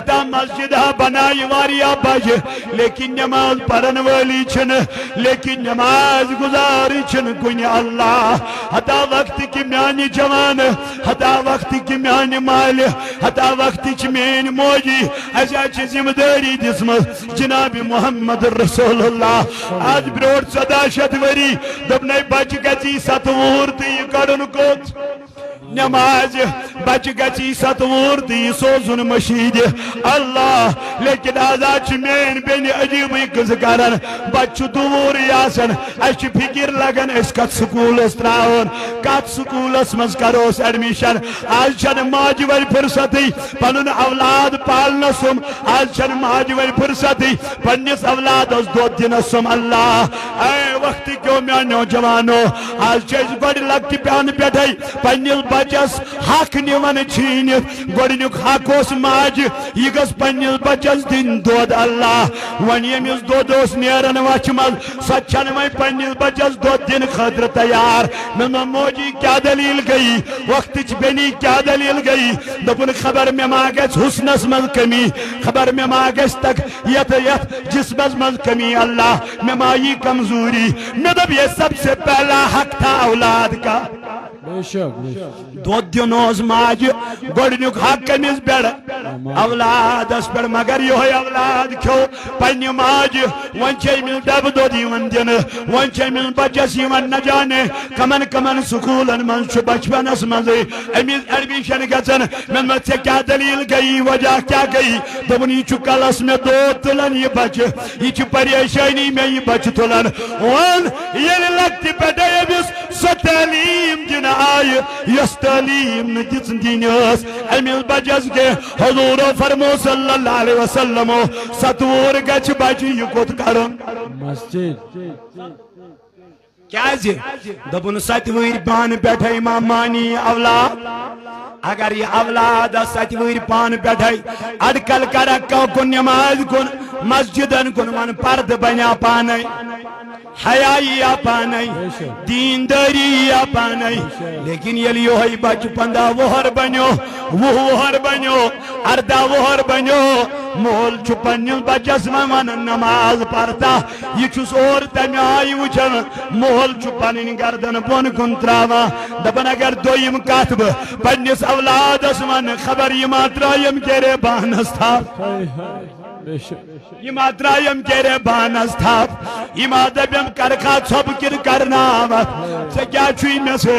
ہتا مسجد بنائی واریا بج لیکن نماز پرن والی چھن لیکن نماز گزاری چھن کنی اللہ ہتا وقت کی میانی جوان ہتا وقت کی میانی مال ہتا وقت کی میانی موجی ایسا چی ذمہ داری دسمت جناب محمد رسول اللہ آج بروٹ 17 وری دبنائی بچ گچی ستوور تی کڑن کوت نماز بچ گچی ستوور تی سوزن مشید اللہ لیکن آزاد مین بین عجیب کز کرن بچ دور یاسن اچھ فکر لگن اس کت سکول استراؤن کت سکول اس مز کروس ایڈمیشن آج چن ماج ور فرصتی پنن اولاد پالنا سم آج چن ماج ور فرصتی پنس اولاد اس دو دن سم اللہ اے وقت کیوں میں نوجوانو آج چیز بڑی لگتی پیان پیٹھائی پنس بچس حق نیون چھینت گوڑنیک حق اس ماج یہ گس پنس بچس دن دود اللہ ون یمس دود اس نیرن وچمل سچن میں پنس بچس دود دن خطر تیار میں موجی کیا دلیل گئی وقت بینی کیا دلیل گئی دپن خبر میں ماگس حسنس مل کمی خبر میں ماگس تک یت جسمس مل کمی اللہ میں مائی کمزوری میں دب یہ سب سے پہلا حق تھا اولاد کا دود دنوز ماج گوڑنیک حق کمیز بیڑ اولاد اس پر مگر یہ اولاد کیوں پنی ماج ونچے مل دب دو دیون دن ونچے مل بچسی ون نجانے کمن کمن سکولن من چو بچپن اس منزے امیز ایڈمیشن گزن من مجھے کیا دلیل گئی وجہ کیا گئی دبنی چو کلس میں دو تلن یہ بچ یہ چو پریشانی میں یہ بچ تلن ون یہ لگتی پیٹے بیس سو تعلیم دن آئی یس تعلیم ندیس دینیس امیز بچس کے حضور فرمو صلی اللہ علیہ وسلم ستور گچ بچ یہ کت کرن مسجد کیا جی دبن ستویر پان بیٹھائی مامانی اولاد اگر یہ اولاد ستویر پان بیٹھائی اڈکل کرکو کن نماز کن مسجدن کن ون پرد بنیا پانائی حیائی یا پانائی دینداری یا پانائی لیکن یلی ہوئی بچ پندہ وہر بنیو وہر بنیو اردہ وہر بنیو مول چپنیل بچس من نماز پڑھتا یہ چس اور تمی آئی وچن مول چپنین گردن بون کن تراوا دبن اگر دویم کاتب پنیس اولاد اس من خبر یہ ماترایم کیرے بانس تھا یہ ماترایم کیرے بانس تھا یہ مادبیم کرکھا چھبکر کرنا آمد سے کیا چھوئی میں سے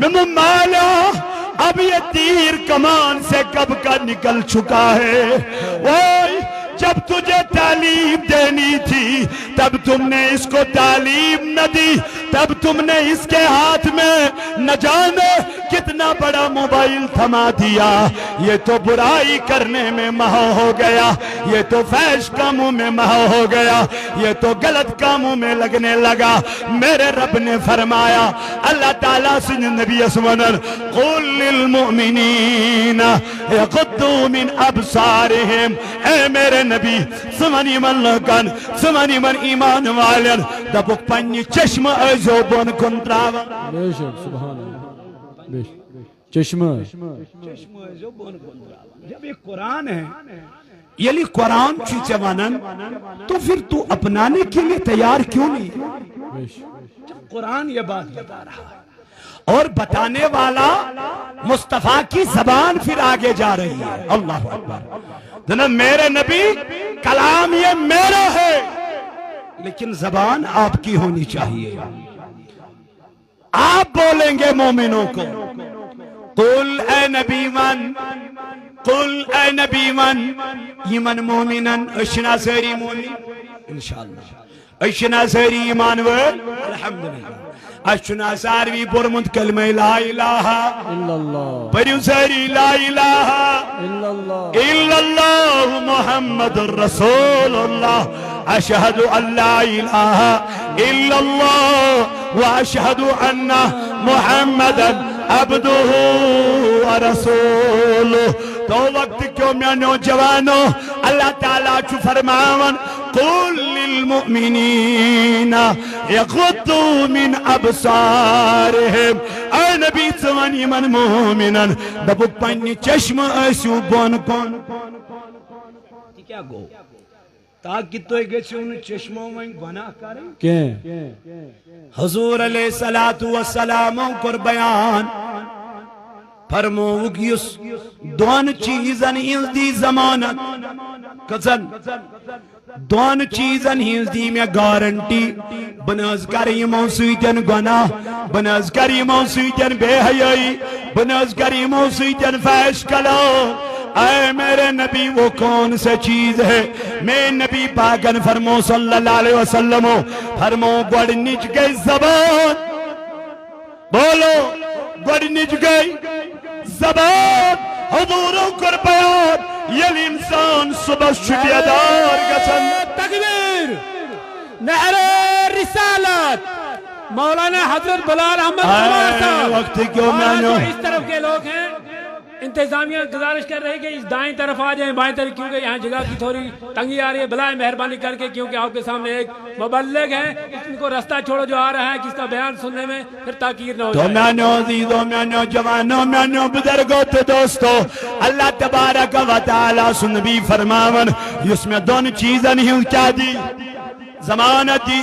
میں مالا اب یہ تیر کمان سے کب کا نکل چکا ہے اوہ جب تجھے تعلیم دینی تھی تب تم نے اس کو تعلیم نہ دی تب تم نے اس کے ہاتھ میں نہ جانے کتنا بڑا موبائل تھما دیا یہ تو برائی کرنے میں مہو ہو گیا یہ تو فحش کاموں میں مہو ہو گیا یہ تو غلط کاموں میں لگنے لگا میرے رب نے فرمایا اللہ تعالیٰ سے نبی اسمنر قُلْ لِلْمُؤْمِنِينَ يَقُدُّوا مِنْ أَبْصَارِهِمْ اے میرے نبی سمانی من لکن سمانی من ایمان والن دبک پنی چشم ایزو بن کن تراوا بے شک سبحان اللہ چشم ایزو بن کن تراوا جب یہ قرآن ہے یلی قرآن چیزے ونن تو پھر تو اپنانے کے لیے تیار کیوں نہیں جب قرآن یہ بات بتا رہا ہے اور بتانے والا مصطفیٰ کی زبان پھر آگے جا رہی ہے اللہ اکبر جناب میرے نبی کلام یہ میرا ہے لیکن زبان آپ کی ہونی چاہیے آپ بولیں گے مومنوں کو قل اے نبی من قل اے نبی من یمن مومنن اشنا سری مومن انشاءاللہ اشنا سری ایمان ور الحمدللہ اشنا ساروی پرمت کلمہ لا الہ الا اللہ پریو ساری لا الہ الا اللہ محمد رسول اللہ اشہد ان لا الہ الا اللہ واشہد ان محمد عبدہ ورسولہ تو وقت کیوں میں نوجوانوں اللہ تعالیٰ چو فرماون قُلْ المؤمنین یغضوا من ابصارہم اے نبی ژوان یمن مومنن دبک پننہِ چشم ٲسِو بۄن کُن کیا گو تاکہ تو گژھِو نہٕ چشمو وۄنۍ گۄناہ کَرٕنۍ کیٚنٛہہ حضور علیہ الصلوۃ والسلام کور بیان فرموک یس دون چیزن ہنز دی ضمانت کزن دون چیزن ہنز دی میں گارنٹی بناز کر یمو سۭتٮ۪ن گناہ بناز کر یمو سۭتٮ۪ن بے حیائی بناز کر یمو سۭتٮ۪ن فحش کلام اے میرے نبی وہ کون سے چیز ہے میں نبی پاکن فرمو صلی اللہ علیہ وسلم فرمو گوڑنچ گئی زبان بولو گوڑنچ گئی زبان حضوروں کر بیان یل انسان صبح شبیدار گسن تکبیر نہر رسالت مولانا حضرت بلال احمد قمار صاحب وقت کیوں میں جو اس طرف کے لوگ ہیں انتظامیہ گزارش کر رہے ہیں کہ اس دائیں طرف آ جائیں بائیں طرف کیونکہ یہاں جگہ کی تھوڑی تنگی آ رہی ہے بلائیں مہربانی کر کے کیونکہ آپ کے سامنے ایک مبلغ ہے ان کو رستہ چھوڑو جو آ رہا ہے کس کا بیان سننے میں پھر تاکیر نہ ہو جائے تو میانو عزیزو میانو جوانو میانو بزرگو تو دوستو اللہ تبارک و تعالی سنبی فرماون اس میں دون چیزن ہی کیا دی ضمانت دی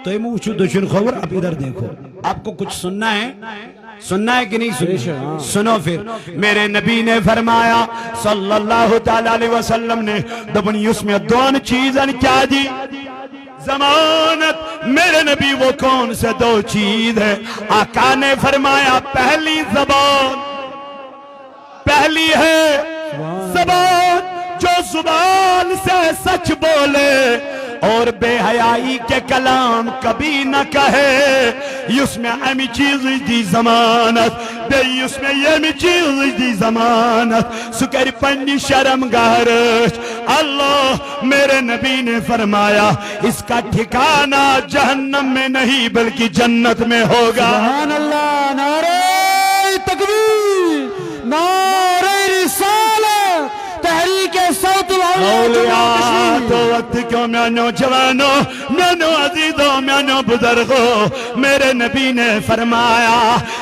تو یہ موچو دشن خبر اب ادھر دیکھو آپ کو کچھ سننا ہے سننا ہے کہ نہیں سننا سنو پھر میرے نبی نے فرمایا صلی اللہ تعالی علیہ وسلم نے دبنی اس میں دون چیزن کیا دی ضمانت میرے نبی وہ کون سے دو چیز ہے آقا نے فرمایا پہلی زبان پہلی ہے زبان جو زبان سے سچ بولے اور بے حیائی کے کلام کبھی نہ کہے اس میں امی چیز دی ضمانت بے اس میں یہ چیز دی ضمانت سکر پنی شرم گارش اللہ میرے نبی نے فرمایا اس کا ٹھکانہ جہنم میں نہیں بلکہ جنت میں ہوگا سبحان اللہ نعرہ تکبیر نعرہ رسالت تحریک صوت اولیاء تو وقت کیوں میانو جوانو میانو عزیزو میانو بزرگو میرے نبی نے فرمایا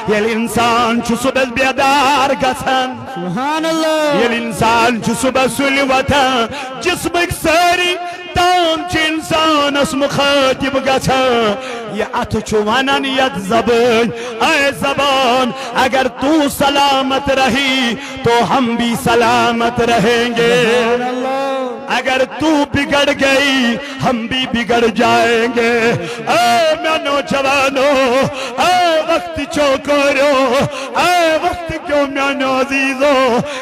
یہ انسان چو صبح بیدار گسن سبحان اللہ یہ انسان چو صبح سلی وطن جسمک ساری تام چھ انسان اس مخاطب گسن یہ اتھ چوانن ید زبان اے زبان اگر تو سلامت رہی تو ہم بھی سلامت رہیں گے اگر تو بگڑ گئی ہم بھی بگڑ جائیں گے اے میانو جوانو اے وقت چوکورو اے وقت کیوں میانو عزیزو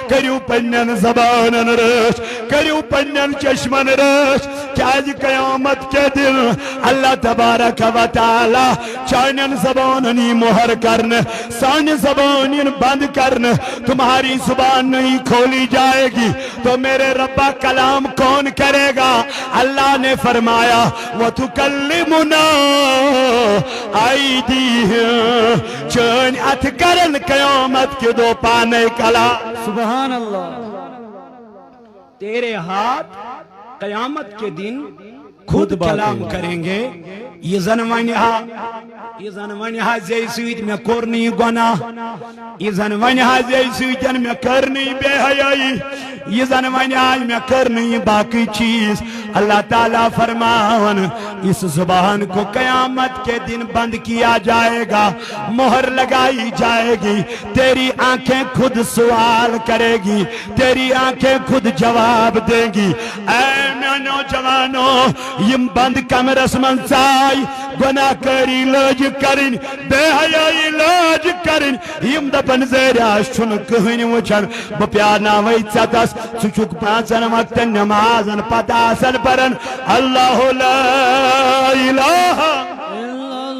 کریو پنن زبانن رش کریو پنن چشمن رش کیاج قیامت کے دل اللہ تبارک و تعالی چانن زباننی مہر کرن سان زبانین بند کرن تمہاری زبان نہیں کھولی جائے گی تو میرے ربا کلام کون کرے گا اللہ نے فرمایا وَتُكَلِّمُنَا آئیدیہم چین ات کرن قیامت کے دو پانے کلام سبحان اللہ تیرے ہاتھ قیامت کے دن خود کلام کریں گے یہ زنوانیہا زی سویت میں کرنی گناہ یہ زنوانیہا زی سویتن میں کرنی بے حیائی یہ زنوانیہا میں کرنی باقی چیز اللہ تعالیٰ فرماون اس زبان کو قیامت کے دن بند کیا جائے گا مہر لگائی جائے گی تیری آنکھیں خود سوال کرے گی تیری آنکھیں خود جواب دیں گی اے میانو جوانو یم بند کمرس من چائی گناہ کری لاج کرن بے حیائی لاج کرن یم دپن زیراش چھن کہن وچن بپیانا وی چتس سچک پانچن وقت نمازن پتاسن پرن اللہ لا الہ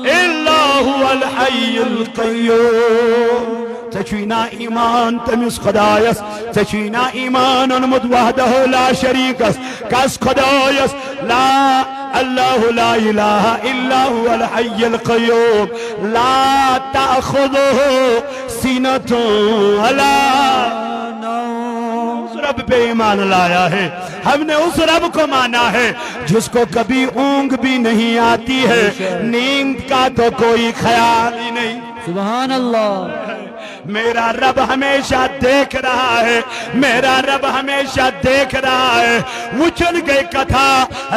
الا هو الحی القیوم تچوینا ایمان تمیز خدایس تچوینا ایمان انمد وحده لا شریکس کس خدایس لا اللہ لا الہ الا هو الحی القیوم لا تأخذه سینة ولا نوم رب پہ ایمان لایا ہے، ہم نے اس رب کو مانا ہے جس کو کبھی اونگ بھی نہیں آتی ہے، نیند کا تو کوئی خیال ہی نہیں۔ سبحان اللہ۔ میرا رب ہمیشہ دیکھ رہا ہے، میرا رب ہمیشہ دیکھ رہا ہے۔ وچن گئے کتھا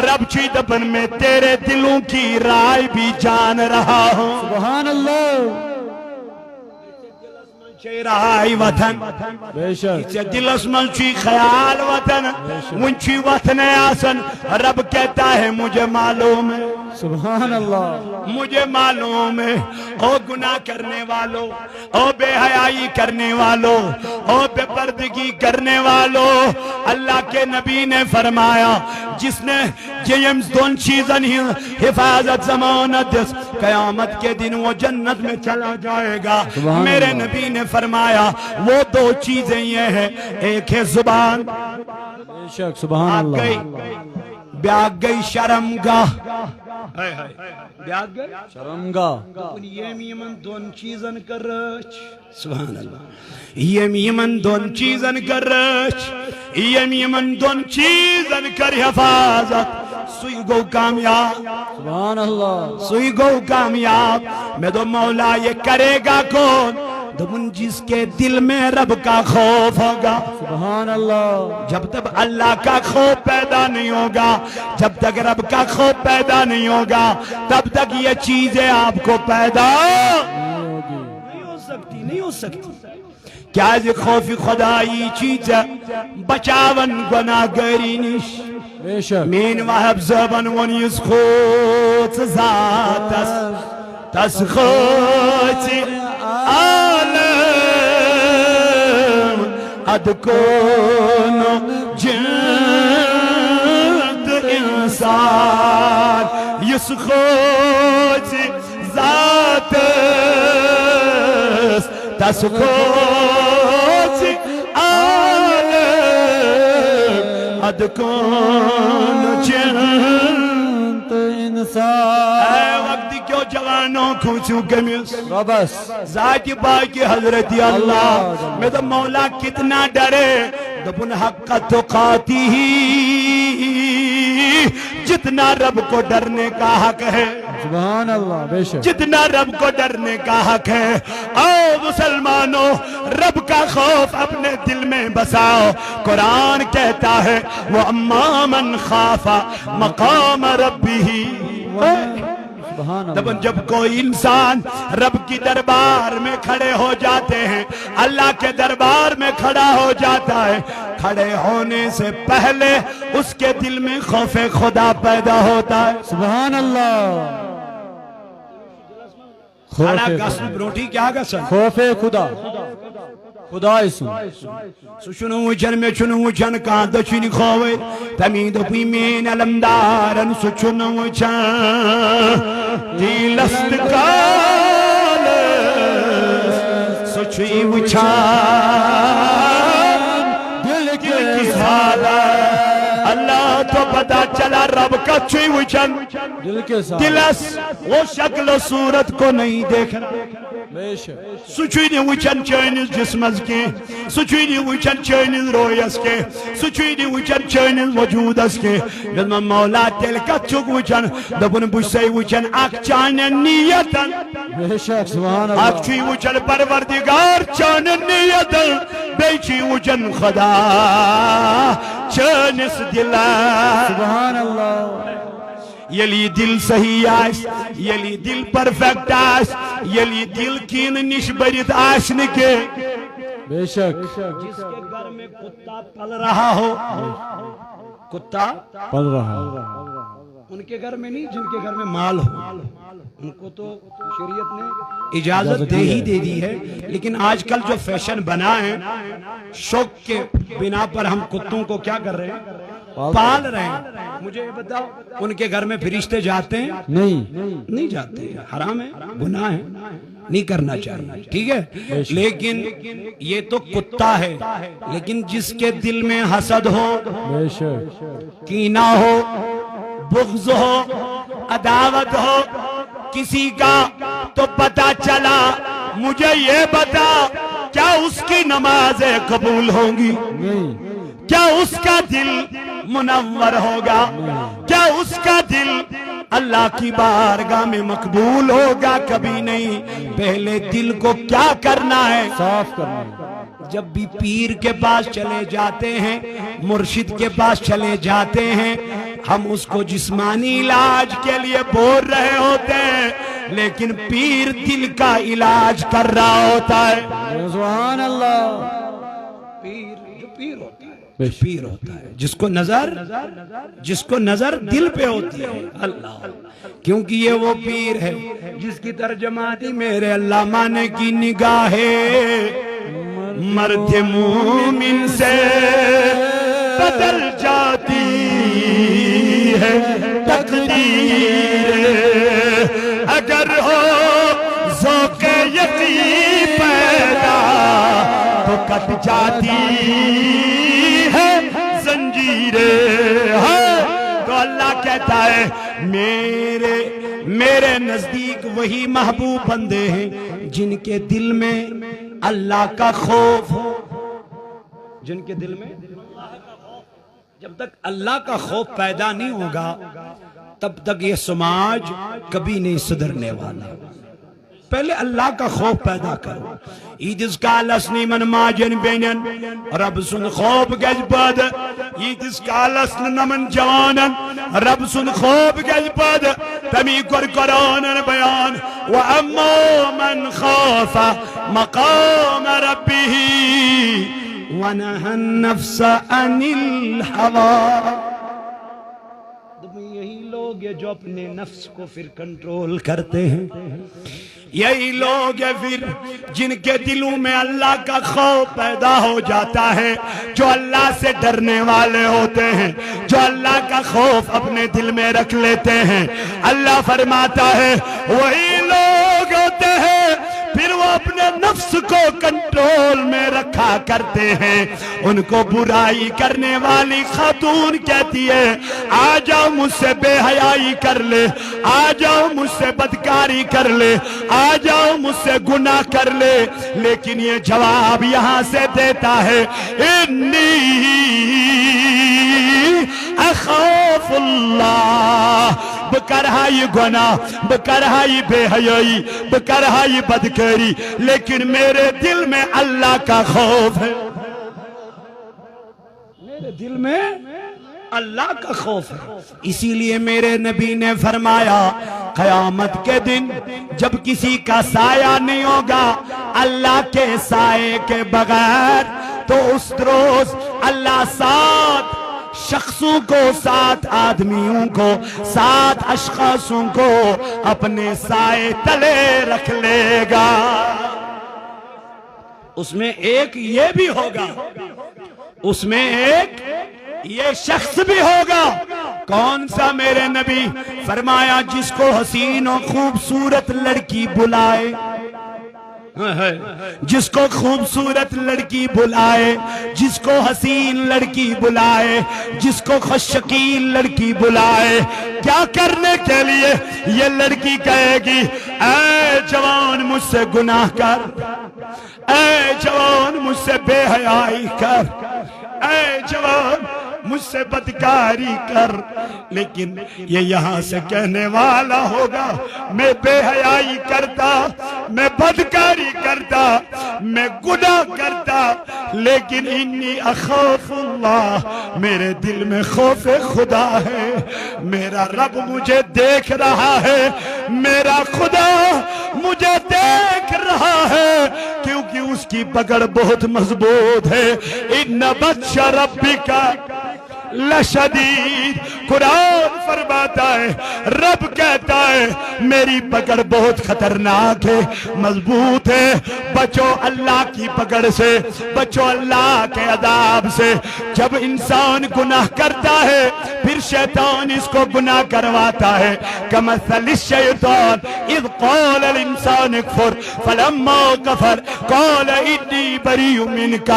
رب چی دبن میں تیرے دلوں کی رائے بھی جان رہا ہوں۔ سبحان اللہ۔ چی رہائی وطن بے شک۔ چی دلس من چی خیال وطن من چی وطن آسن، رب کہتا ہے مجھے معلوم ہے، سبحان اللہ۔ مجھے معلوم ہے۔ او گناہ کرنے والو، او بے حیائی کرنے والو، او بے پردگی کرنے والو، اللہ کے نبی نے فرمایا جس نے جیمز دون چیزن ہی حفاظت ضمانت دس، قیامت کے دن وہ جنت میں چلا جائے گا۔ میرے نبی نے فرمایا وہ دو چیزیں یہ ہیں، ایک ہے زبان، بے شک سبحان اللہ۔ بیاگ گئی شرمگاہ، بیاگ گئی شرمگاہ۔ یمن دون چیزن کر رچ، سبحان اللہ، یمن دون چیزن کر رچ، یمن دون چیزن کر حفاظت، سوئی گو کامیاب، سبحان اللہ۔ سوئی گو کامیاب۔ میں تو مولا یہ کرے گا کون؟ دمن جس کے دل میں رب کا خوف ہوگا۔ سبحان اللہ۔ جب تک اللہ کا خوف پیدا نہیں ہوگا، جب تک رب کا خوف پیدا نہیں ہوگا، تب تک یہ چیزیں آپ کو پیدا نہیں ہو سکتی، نہیں ہو سکتی۔ کیا یہ خوف خدائی چیز ہے بچاون گناہ گری نش؟ بے شک۔ مین وحب زبان ونیس خوت ذاتس تس خوت عالم ادکون جند انسان یس خوت ذاتس تس خوت عالم ادکون جند انسان۔ اے وقت کیوں جوانوں کھوچوں کمیس ربس۔ ذات باقی حضرت اللہ میں تو مولا کتنا ڈرے، دبن حق تقاتی ہی جتنا رب کو ڈرنے کا حق ہے، سبحان اللہ۔ بے شک۔ جتنا رب کو ڈرنے کا حق ہے۔ آؤ مسلمانوں رب کا خوف اپنے دل میں بساؤ۔ قرآن کہتا ہے وَأَمَّا مَنْ خَافَ مَقَامَ رَبِّهِ۔ سبحان اللہ۔ دبن جب کوئی انسان رب کی دربار میں کھڑے ہو جاتے ہیں، اللہ کے دربار میں کھڑا ہو جاتا ہے، کھڑے ہونے سے پہلے اس کے دل میں خوف خدا پیدا ہوتا ہے۔ سبحان اللہ۔ کھانا گسن روٹی کیا گسن؟ خوف خدا، خدا اسم۔ سچنو وچن میں چنو وچن کان دچنی خوے تمید پی مین علمدارن سچنو وچن دیلست کال سچوی وچن دل کی سادہ اللہ تو پتا چلا رب کا چوی وچن دل کے ساتھ۔ دلس وہ شکل و صورت کو نہیں دیکھ رہا، بے شک۔ سچوینی وچن چینز جسمز کے، سچوینی وچن چینز رویس کے، سچوینی وچن چینز وجودس کے، جب مولا تل کا چک وچن دبن بشی وچن اک چانن نیتن، بے شک سبحان اللہ۔ اک چی وچن پروردگار چانن نیتن، بے چی وچن خدا چانس دلا۔ سبحان اللہ۔ یلی دل صحیح آس، یلی دل پرفیکٹ آس، یلی دل کین نش برت آسن کے، بے شک۔ جس کے گھر میں کتا پل رہا ہو، کتا پل رہا۔ ان کے گھر میں نہیں جن کے گھر میں مال ہو، ان کو تو شریعت نے اجازت دے ہی دے دی ہے، لیکن آج کل جو فیشن بنا ہے شوق کے بنا پر ہم کتوں کو کیا کر رہے ہیں؟ پال رہے ہیں۔ مجھے بتاؤ ان کے گھر میں فرشتے جاتے ہیں؟ نہیں جاتے، حرام ہے، گناہ ہے، نہیں کرنا چاہیے، ٹھیک ہے؟ لیکن یہ تو کتا ہے، لیکن جس کے دل میں حسد ہو، بے شک، کینہ ہو، بغض ہو، عداوت ہو کسی کا، تو پتا چلا مجھے یہ بتا کیا اس کی نمازیں قبول ہوں گی؟ کیا اس کا دل منور ہوگا؟ کیا اس کا دل اللہ کی بارگاہ میں مقبول ہوگا؟ کبھی نہیں۔ پہلے دل کو کیا کرنا ہے؟ صاف کرنا۔ جب بھی پیر کے پاس چلے جاتے ہیں، مرشد کے پاس چلے جاتے ہیں، ہم اس کو جسمانی علاج کے لیے بول رہے ہوتے ہیں، لیکن پیر دل کا علاج کر رہا ہوتا ہے۔ سبحان اللہ۔ پیر ہوتا ہے جس کو نظر دل پہ ہوتی ہے، اللہ، کیونکہ یہ وہ پیر ہے جس کی ترجمہ تھی میرے اللہ مانے کی نگاہ مرد مومن سے بدل جاتی ہے تقدیر، اگر ہو ذوق یقین پیدا تو کٹ جاتی ہے زنجیریں۔ تو اللہ کہتا ہے میرے نزدیک وہی محبوب بندے ہیں جن کے دل میں اللہ کا خوف ہو، جن کے دل میں جب تک اللہ کا خوف پیدا نہیں ہوگا تب تک یہ سماج کبھی نہیں سدھرنے والا۔ پہلے اللہ کا خوف پیدا کرو۔ ایدس کالس نیمن ماجن بینن رب سن خوف گج پد، ایدس کالس نمن جوانن رب سن خوف گج پد، تمی کر قرآن بیان وَأَمَّا مَنْ خَافَ مَقَامَ رَبِّهِ وَنَهَى النَّفْسَ عَنِ الْهَوَىٰ۔ یہی لوگ ہیں جو اپنے نفس کو پھر کنٹرول کرتے ہیں، یہی لوگ ہیں پھر جن کے دلوں میں اللہ کا خوف پیدا ہو جاتا ہے، جو اللہ سے ڈرنے والے ہوتے ہیں، جو اللہ کا خوف اپنے دل میں رکھ لیتے ہیں۔ اللہ فرماتا ہے وہی لوگ ہوتے ہیں پھر وہ اپنے نفس کو کنٹرول میں رکھا کرتے ہیں۔ ان کو برائی کرنے والی خاتون کہتی ہے آ جاؤ مجھ سے بے حیائی کر لے، آ جاؤ مجھ سے بدکاری کر لے، آ جاؤ مجھ سے گناہ کر لے، لیکن یہ جواب یہاں سے دیتا ہے انی اخاف اللہ، بکرہائی گناہ، بکرہائی بے حیائی، بکرہائی بدکاری، لیکن میرے دل میں اللہ کا خوف ہے، میرے دل میں اللہ کا خوف ہے۔ اسی لیے میرے نبی نے فرمایا قیامت کے دن جب کسی کا سایہ نہیں ہوگا اللہ کے سائے کے بغیر، تو اس روز اللہ 7 شخصوں کو، 7 آدمیوں کو، 7 اشخاصوں کو اپنے سائے تلے رکھ لے گا۔ اس میں ایک یہ بھی ہوگا، اس میں ایک یہ شخص بھی ہوگا۔ کون سا؟ میرے نبی فرمایا جس کو حسین و خوبصورت لڑکی بلائے، جس کو خوبصورت لڑکی بلائے، جس کو حسین لڑکی بلائے، جس کو خوش شکیل لڑکی بلائے، کیا کرنے کے لیے؟ یہ لڑکی کہے گی اے جوان مجھ سے گناہ کر، اے جوان مجھ سے بے حیائی کر، اے جوان مجھ سے بدکاری کر، لیکن یہ یہاں سے کہنے والا ہوگا میں بے حیائی کرتا، میں بدکاری کرتا، میں گناہ کرتا، لیکن انی اخاف اللہ، میرے دل میں خوف خدا ہے، میرا رب مجھے دیکھ رہا ہے، میرا خدا مجھے دیکھ رہا ہے، کیونکہ اس کی پکڑ بہت مضبوط ہے۔ ان بطش ربک لشدید، قرآن فرماتا ہے، رب کہتا ہے میری پکڑ بہت خطرناک ہے، مضبوط ہے، بچو اللہ کی پکڑ سے، بچو اللہ کے عذاب سے۔ جب انسان گناہ کرتا ہے پھر شیطان اس کو گناہ کرواتا ہے، کمثل الشیطان اذ قال الانسان اکفر فلما کفر قال انی بریء منک۔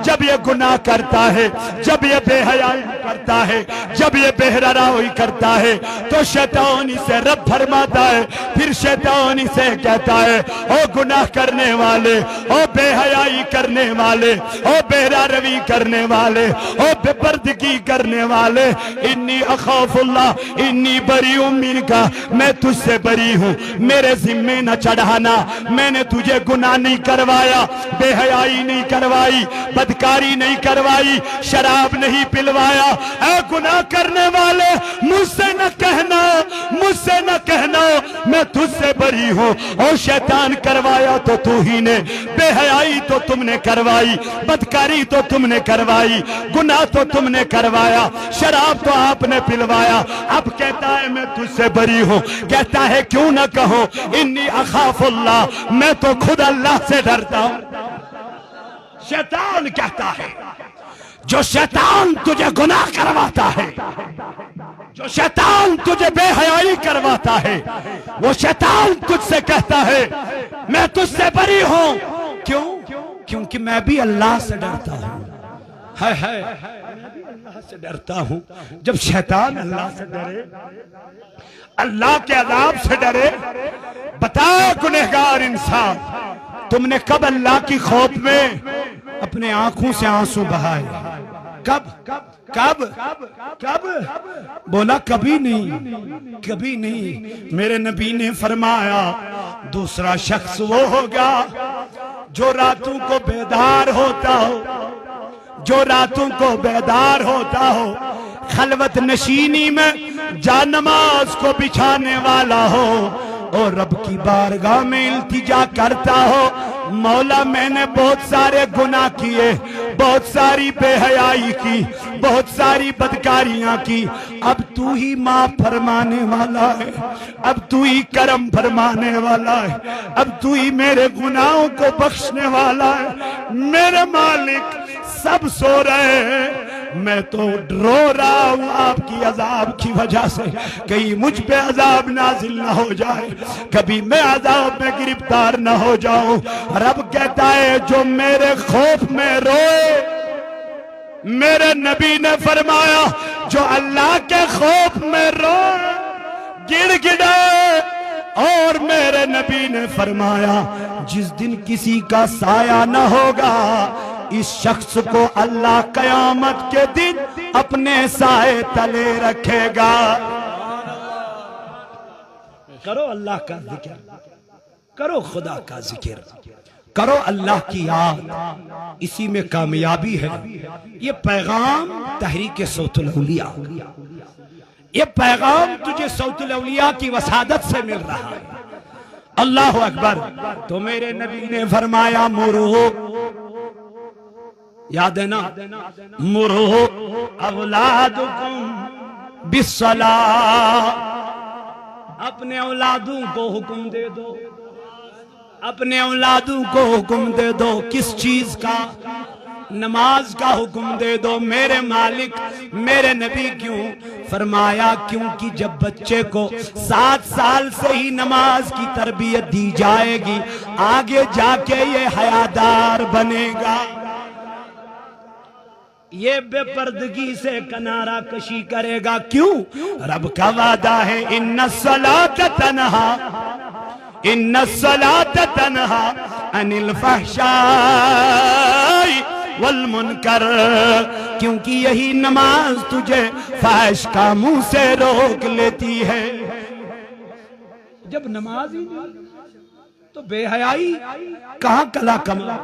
جب یہ گناہ کرتا ہے، جب یہ بے حیائی کرتا ہے، جب یہ بے حیائی کرتا ہے، تو شیطان اسے رب فرماتا ہے پھر شیطان اسے کہتا ہے او گناہ کرنے والے، او بے حیائی کرنے والے، او بے روی کرنے والے، او بے پردگی کرنے والے، انی اخاف اللہ انی بریء منک، میں تجھ سے بری ہوں، میرے ذمے نہ چڑھانا، میں نے تجھے گناہ نہیں کروایا، بے حیائی نہیں کروائی، بدکاری نہیں کروائی، شراب نہیں پلوایا، اے گناہ کرنے والے مجھ سے نہ کہنا، مجھ سے نہ کہنا میں تجھ سے بری ہوں، اور شیطان کروایا تو تو ہی نے، بے حیائی تو تم نے کروائی، بدکاری تو تم نے کروائی، گناہ تو تم نے کروایا، شراب تو آپ نے پلوایا، اب کہتا ہے میں تجھ سے بری ہوں، کہتا ہے کیوں نہ کہو انی اخاف اللہ، میں تو خود اللہ سے ڈرتا ہوں۔ شیطان کہتا ہے جو شیطان تجھے گناہ کرواتا ہے، جو شیطان تجھے بے حیائی کرواتا ہے، وہ شیطان تجھ سے کہتا ہے میں تجھ سے بری ہوں، کیوں؟ کیونکہ میں بھی اللہ سے ڈرتا ہوں، ہے میں بھی اللہ سے ڈرتا ہوں۔ جب شیطان اللہ سے ڈرے، اللہ کے عذاب سے ڈرے، بتا گنہگار انسان تم نے کب اللہ کی خوف میں اپنے آنکھوں سے آنسو بہائے؟ کب کب کب؟ بولا کبھی نہیں، کبھی نہیں۔ میرے نبی نے فرمایا دوسرا شخص وہ ہوگا جو راتوں کو بیدار ہوتا ہو، جو راتوں کو بیدار ہوتا ہو، خلوت نشینی میں جا نماز کو بچھانے والا ہو، اور رب کی بارگاہ میں التجا کرتا ہو مولا میں نے بہت سارے گناہ کیے، بہت ساری بے حیائی کی، بہت ساری بدکاریاں کی، اب تو ہی معاف فرمانے والا ہے، اب تو ہی کرم فرمانے والا ہے، اب تو ہی میرے گناہوں کو بخشنے والا ہے۔ میرے مالک سب سو رہے ہیں، میں تو رو رہا ہوں آپ کی عذاب کی وجہ سے، کہیں مجھ پہ عذاب نازل نہ ہو جائے، کبھی میں عذاب میں گرفتار نہ ہو جاؤں۔ رب کہتا ہے جو میرے خوف میں روئے، میرے نبی نے فرمایا جو اللہ کے خوف میں روئے گڑ گڑائے، اور میرے نبی نے فرمایا جس دن کسی کا سایہ نہ ہوگا اس شخص کو اللہ قیامت کے دن اپنے سائے تلے رکھے گا۔ کرو اللہ کا ذکر، کرو خدا کا ذکر، کرو اللہ کی یاد، اسی میں کامیابی ہے۔ یہ پیغام تحریک صوت الاولیاء، یہ پیغام تجھے صوت الاولیاء کی وسادت سے مل رہا ہے۔ اللہ اکبر۔ تو میرے نبی نے فرمایا مرو، یاد ہے نا، مرو اولادکم بالصلاۃ، اپنے اولادوں کو حکم دے دو، اپنے اولادوں کو حکم دے دو، کس چیز کا؟ نماز کا حکم دے دو۔ میرے مالک میرے نبی کیوں؟ فرمایا کیونکہ جب بچے کو 7 سال سے ہی نماز کی تربیت دی جائے گی، آگے جا کے یہ حیادار بنے گا، یہ بے پردگی سے کنارہ کشی کرے گا۔ کیوں؟ رب کا وعدہ ہے ان الصلاۃ تنہا، ان الصلاۃ تنہا عن الفحشاء والمنکر، کیونکہ یہی نماز تجھے فحش کاموں سے روک لیتی ہے۔ جب نماز ہی نہیں تو بے حیائی کہاں کلا کما؟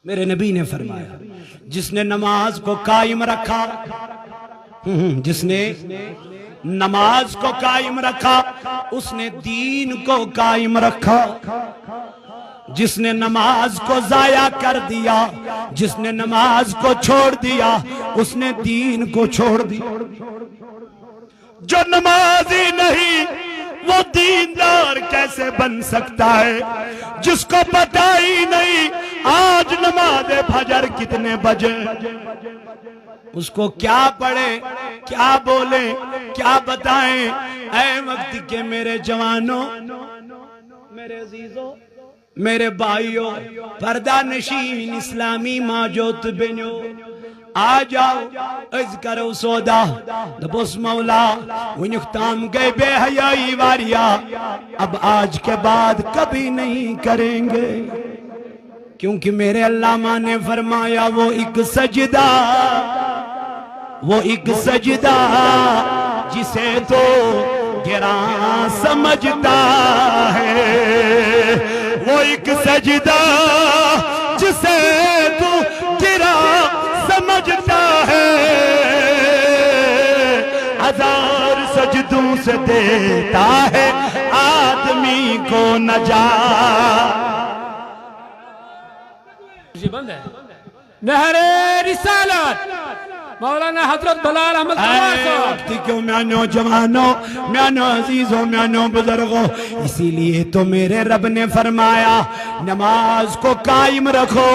میرے نبی نے فرمایا جس نے نماز کو قائم رکھا، جس نے نماز کو قائم رکھا اس نے دین کو قائم رکھا، جس نے نماز کو ضائع کر دیا، جس نے نماز کو چھوڑ دیا اس نے دین کو چھوڑ دیا۔ جو نمازی نہیں وہ دیندار کیسے بن سکتا ہے؟ جس کو پتہ ہی نہیں آج نماز فجر کتنے بجے، اس کو کیا پڑھے، کیا بولے، کیا بتائیں؟ اے وقت کے میرے جوانوں، میرے عزیزوں، میرے بھائیوں، پردہ نشین اسلامی ماں جوت بنو، آ جاؤ از کرو سودا دبوس مولا ونیک تام گئے بے حیائی واریا اب آج کے بعد کبھی نہیں کریں گے کیونکہ میرے علامہ نے فرمایا وہ ایک سجدہ جسے تو گراں سمجھتا ہے وہ ایک سجدہ جسے تو گراں سمجھتا ہے ہزار سجدوں سے دیتا ہے آدمی کو نجات بند ہے نہر رسالت مولانا حضرت بلال احمد قوار صاحب وقت کیوں میانو جوانوں میانو عزیزوں میانو بزرگوں اسی لیے تو میرے رب نے فرمایا نماز کو قائم رکھو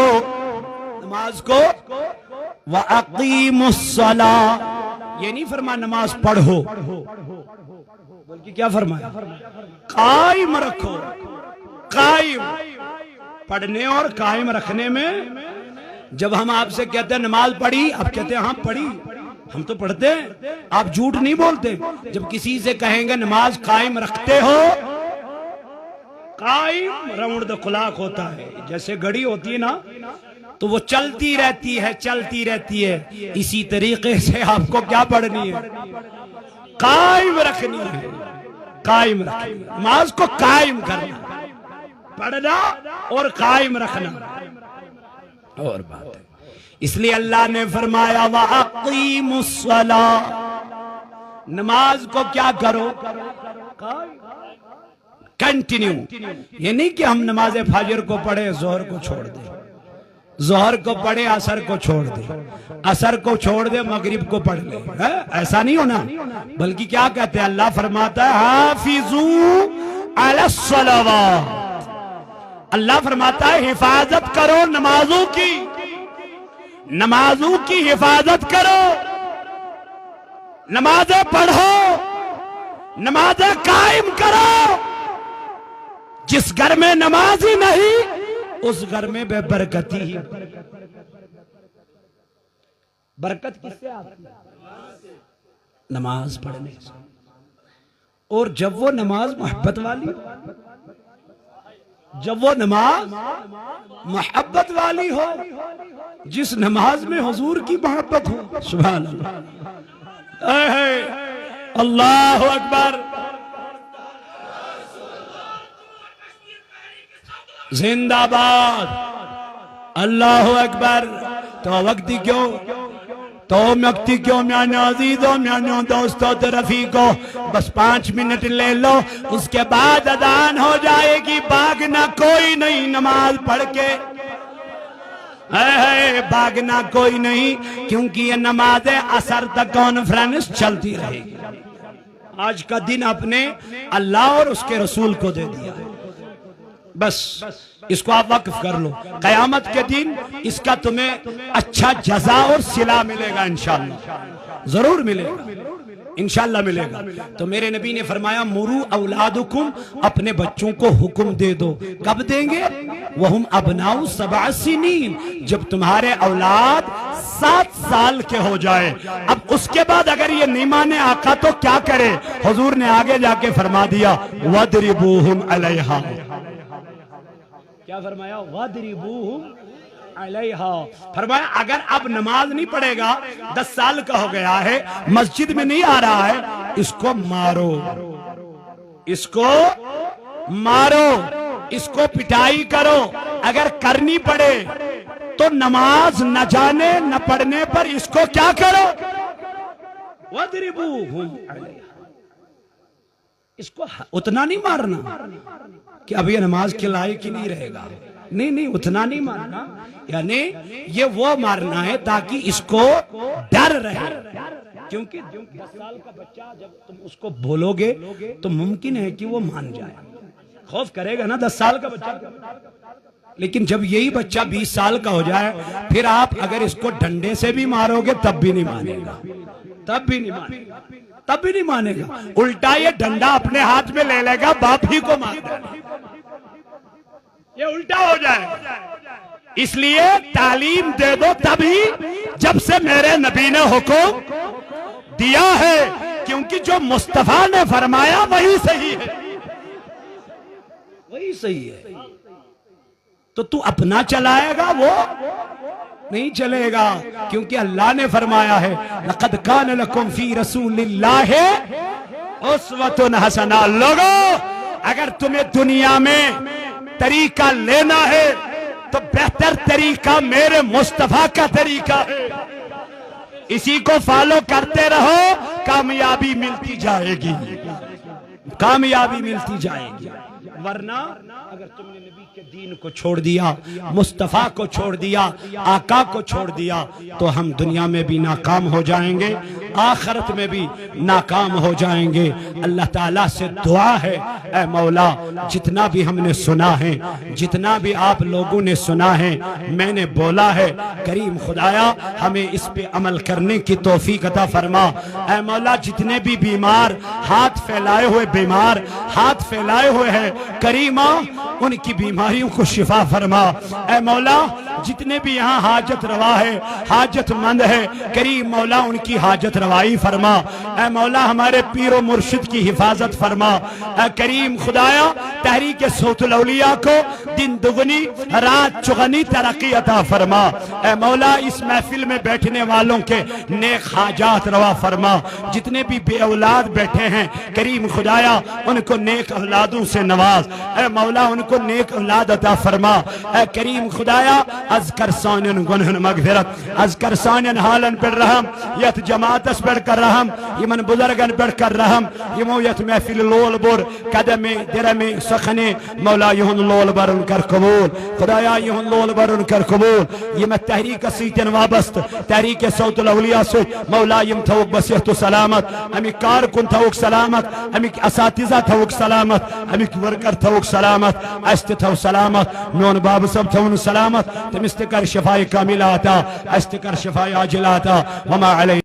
نماز کو وَأَقِيمُ الصَّلَاةِ یہ نہیں فرمایا نماز پڑھو بلکہ کیا فرمایا قائم رکھو قائم پڑھنے اور قائم رکھنے میں جب ہم آپ سے کہتے ہیں نماز پڑھی آپ کہتے ہیں ہاں پڑھی ہم تو پڑھتے ہیں آپ جھوٹ نہیں بولتے جب کسی سے کہیں گے نماز قائم رکھتے ہو قائم راؤنڈ دا کلاک ہوتا ہے جیسے گھڑی ہوتی ہے نا تو وہ چلتی رہتی ہے اسی طریقے سے آپ کو کیا پڑھنی ہے قائم رکھنی ہے قائم رکھنی نماز کو قائم کرنا پڑھنا اور قائم رکھنا اور بات ہے اس لیے اللہ نے فرمایا وَأَقِيمُ الصَّلَاةِ نماز کو کیا کرو کنٹینیو یہ نہیں کہ ہم نماز فجر کو پڑھے ظہر کو چھوڑ دیں ظہر کو پڑھے عصر کو چھوڑ دیں عصر کو چھوڑ دیں مغرب کو پڑھ لیں ایسا نہیں ہونا بلکہ کیا کہتے ہیں اللہ فرماتا ہے حافظوا علی الصلوات اللہ فرماتا ہے حفاظت کرو نمازوں کی حفاظت کرو نمازیں پڑھو نمازیں قائم کرو جس گھر میں نماز ہی نہیں اس گھر میں بے برکتی ہی برکت کس سے آتی ہے نماز پڑھنے سے اور جب وہ نماز محبت والی جب وہ نماز محبت والی ہو جس نماز میں حضور کی محبت ہو سبحان اللہ اللہ اکبر زندہ باد اللہ اکبر تو وقتی کیوں تو مکتی کیوں میانے عزیزوں میانے دوستوں تو رفیقوں بس 5 منٹ لے لو اس کے بعد اذان ہو جائے گی بھاگنا کوئی نہیں نماز پڑھ کے بھاگنا کوئی نہیں کیونکہ یہ نماز عصر تک کانفرنس چلتی رہے گی آج کا دن اپنے اللہ اور اس کے رسول کو دے دیا بس اس کو آپ وقف کر لو قیامت کے دن اس کا تمہیں اچھا جزا اور صلہ ملے گا انشاءاللہ ضرور ملے گا انشاءاللہ ملے گا تو میرے نبی نے فرمایا مرو اولادکم اپنے بچوں کو حکم دے دو کب دیں گے وہم ابناء 7 سنین جب تمہارے اولاد 7 سال کے ہو جائے اب اس کے بعد اگر یہ نہیں مانے آقا تو کیا کرے حضور نے آگے جا کے فرما دیا وَضْرِبُوهُمْ عَلَيْهَا کیا فرمایا وَضْرِبُوهُمْ عَلَيْهَا فرمایا اگر اب نماز نہیں پڑھے گا 10 سال کا ہو گیا ہے مسجد میں نہیں آ رہا ہے اس کو مارو اس کو پٹائی کرو اگر کرنی پڑے تو نماز نہ جانے نہ پڑھنے پر اس کو کیا کرو وَضْرِبُوهُمْ عَلَيْهَا اس کو اتنا نہیں مارنا کہ اب یہ نماز کے لائق ہی نہیں رہے گا نہیں اتنا نہیں مارنا یعنی یہ وہ مارنا ہے تاکہ اس کو ڈر رہے کیونکہ 10 سال کا بچہ جب تم اس کو بولو گے تو ممکن ہے کہ وہ مان جائے خوف کرے گا نا 10 سال کا بچہ لیکن جب یہی بچہ 20 سال کا ہو جائے پھر آپ اگر اس کو ڈنڈے سے بھی مارو گے تب بھی نہیں مانے گا تب بھی نہیں مانے گا الٹا یہ ڈنڈا اپنے ہاتھ میں لے لے گا باپ ہی کو مار دے یہ الٹا ہو جائے اس لیے تعلیم دے دو تبھی جب سے میرے نبی نے حکم دیا ہے، کیونکہ جو مصطفیٰ نے فرمایا وہی صحیح ہے، وہی صحیح ہے۔ تو اپنا چلائے گا وہ نہیں چلے گا، کیونکہ اللہ نے فرمایا ہے لَقَدْ كَانَ لَكُمْ فِي رَسُولِ اللَّهِ أُسْوَةٌ حَسَنَةٌ۔ لوگو اگر تمہیں دنیا میں طریقہ لینا ہے تو بہتر طریقہ میرے مصطفیٰ کا طریقہ ہے، اسی کو فالو کرتے رہو، کامیابی ملتی جائے گی، کامیابی ملتی جائے گی۔ ورنہ اگر تم نے نبی کے دین کو چھوڑ دیا، مصطفیٰ کو چھوڑ دیا، آقا کو چھوڑ دیا، تو ہم دنیا میں بھی ناکام ہو جائیں گے، آخرت میں بھی ناکام ہو جائیں گے۔ اللہ تعالیٰ سے دعا ہے اے مولا جتنا بھی ہم نے سنا ہے، جتنا بھی آپ لوگوں نے سنا ہے، میں نے بولا ہے، کریم خدایا ہمیں اس پہ عمل کرنے کی توفیق عطا فرما۔ اے مولا جتنے بھی بیمار ہاتھ پھیلائے ہوئے بیمار ہاتھ پھیلائے ہوئے ہیں، کریمہ ان کی بیماریوں کو شفا فرما۔ اے مولا جتنے بھی یہاں حاجت روا ہے، حاجت مند ہے، کریم مولا ان کی حاجت روائی فرما۔ اے مولا ہمارے پیر و مرشد کی حفاظت فرما۔ اے کریم خدایا تحریک صوت الاولیاء کو دن دگنی رات چگنی ترقی عطا فرما۔ اے مولا اس محفل میں بیٹھنے والوں کے نیک حاجات روا فرما۔ جتنے بھی بے اولاد بیٹھے ہیں کریم خدایا ان کو نیک اولادوں سے نواز۔ اے مولا ان کو نیک اولاد عطا فرما۔ اے کریم خدایا اذکر سانن گنہن مغفرت، اذکر سانن حالن پر رحم، یت جماعت اس پر کر رحم، یمن بزرگن پر کر رحم، یمو یت محفل لول بور قدم درم سخن مولا یہن لول برن کر قبول، خدایا یہن لول برن کر قبول۔ یم تحریک سیتن وابست تحریک صوت الاولیاء سے مولا یم تھوک بصیحت و سلامت، امی کارکن تھوک سلامت، امی اساتذہ تھوک سلامت، امی ورکر تھوک سلامت، است تھو سلامت، میون باب سب تھون سلامت، تم استکر شفائی کامل آتا، استکر شفائی عاجل آتا، وما علیہ